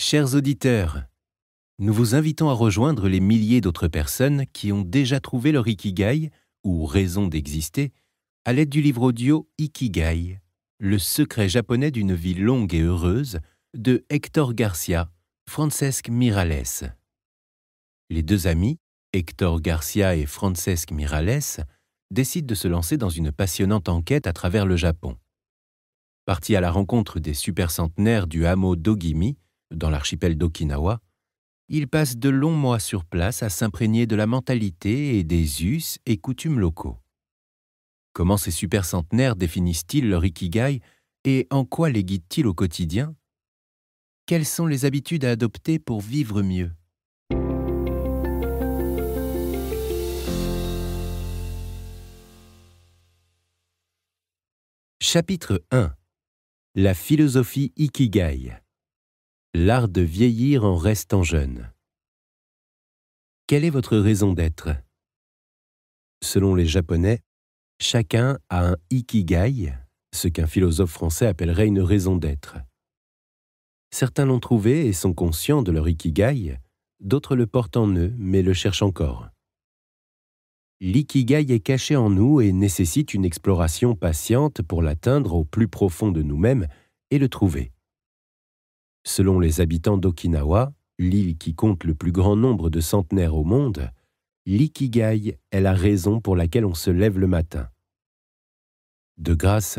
Chers auditeurs, nous vous invitons à rejoindre les milliers d'autres personnes qui ont déjà trouvé leur Ikigai, ou raison d'exister, à l'aide du livre audio Ikigai, le secret japonais d'une vie longue et heureuse, de Héctor Garcia, Francesc Miralles. Les deux amis, Héctor Garcia et Francesc Miralles, décident de se lancer dans une passionnante enquête à travers le Japon. Partis à la rencontre des super-centenaires du hameau d'Ogimi, dans l'archipel d'Okinawa, ils passent de longs mois sur place à s'imprégner de la mentalité et des us et coutumes locaux. Comment ces super-centenaires définissent-ils leur Ikigai et en quoi les guident-ils au quotidien? Quelles sont les habitudes à adopter pour vivre mieux? Chapitre 1. La philosophie Ikigai. L'art de vieillir en restant jeune. Quelle est votre raison d'être? Selon les Japonais, chacun a un Ikigai, ce qu'un philosophe français appellerait une raison d'être. Certains l'ont trouvé et sont conscients de leur Ikigai, d'autres le portent en eux mais le cherchent encore. L'ikigai est caché en nous et nécessite une exploration patiente pour l'atteindre au plus profond de nous-mêmes et le trouver. Selon les habitants d'Okinawa, l'île qui compte le plus grand nombre de centenaires au monde, l'ikigai est la raison pour laquelle on se lève le matin. De grâce,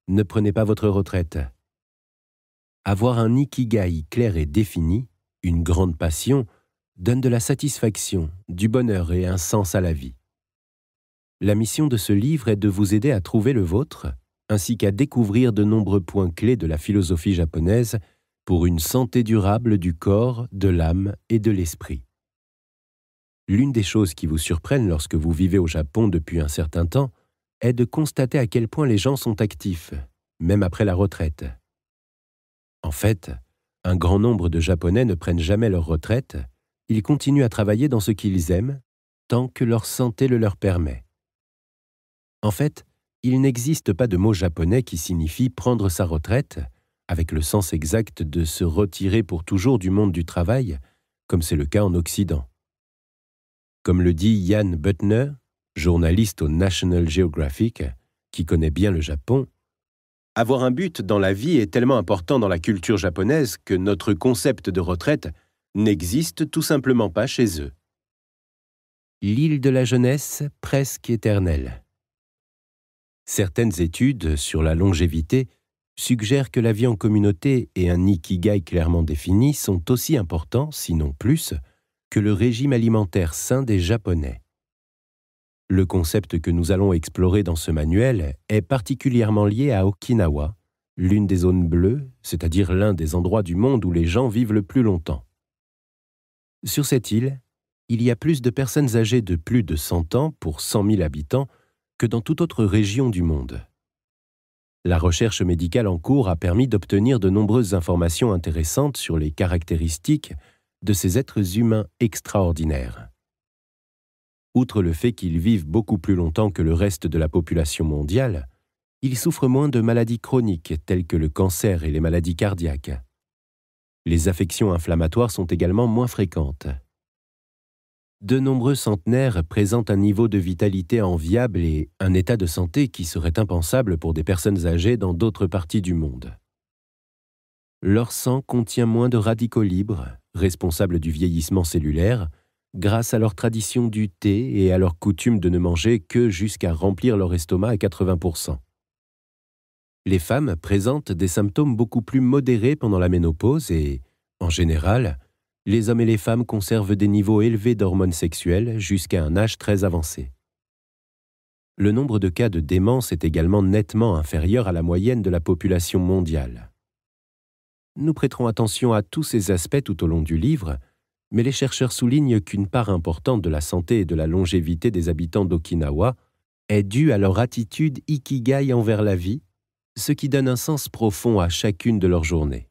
ne prenez pas votre retraite. Avoir un ikigai clair et défini, une grande passion, donne de la satisfaction, du bonheur et un sens à la vie. La mission de ce livre est de vous aider à trouver le vôtre, ainsi qu'à découvrir de nombreux points clés de la philosophie japonaise pour une santé durable du corps, de l'âme et de l'esprit. L'une des choses qui vous surprennent lorsque vous vivez au Japon depuis un certain temps est de constater à quel point les gens sont actifs, même après la retraite. En fait, un grand nombre de Japonais ne prennent jamais leur retraite, ils continuent à travailler dans ce qu'ils aiment, tant que leur santé le leur permet. En fait, il n'existe pas de mot japonais qui signifie prendre sa retraite, avec le sens exact de se retirer pour toujours du monde du travail, comme c'est le cas en Occident. Comme le dit Ian Butner, journaliste au National Geographic, qui connaît bien le Japon, « Avoir un but dans la vie est tellement important dans la culture japonaise que notre concept de retraite n'existe tout simplement pas chez eux. » L'île de la jeunesse presque éternelle. Certaines études sur la longévité suggèrent que la vie en communauté et un ikigai clairement défini sont aussi importants, sinon plus, que le régime alimentaire sain des Japonais. Le concept que nous allons explorer dans ce manuel est particulièrement lié à Okinawa, l'une des zones bleues, c'est-à-dire l'un des endroits du monde où les gens vivent le plus longtemps. Sur cette île, il y a plus de personnes âgées de plus de 100 ans pour 100 000 habitants que dans toute autre région du monde. La recherche médicale en cours a permis d'obtenir de nombreuses informations intéressantes sur les caractéristiques de ces êtres humains extraordinaires. Outre le fait qu'ils vivent beaucoup plus longtemps que le reste de la population mondiale, ils souffrent moins de maladies chroniques telles que le cancer et les maladies cardiaques. Les affections inflammatoires sont également moins fréquentes. De nombreux centenaires présentent un niveau de vitalité enviable et un état de santé qui serait impensable pour des personnes âgées dans d'autres parties du monde. Leur sang contient moins de radicaux libres, responsables du vieillissement cellulaire, grâce à leur tradition du thé et à leur coutume de ne manger que jusqu'à remplir leur estomac à 80%. Les femmes présentent des symptômes beaucoup plus modérés pendant la ménopause et, en général, les hommes et les femmes conservent des niveaux élevés d'hormones sexuelles jusqu'à un âge très avancé. Le nombre de cas de démence est également nettement inférieur à la moyenne de la population mondiale. Nous prêterons attention à tous ces aspects tout au long du livre, mais les chercheurs soulignent qu'une part importante de la santé et de la longévité des habitants d'Okinawa est due à leur attitude ikigai envers la vie, ce qui donne un sens profond à chacune de leurs journées.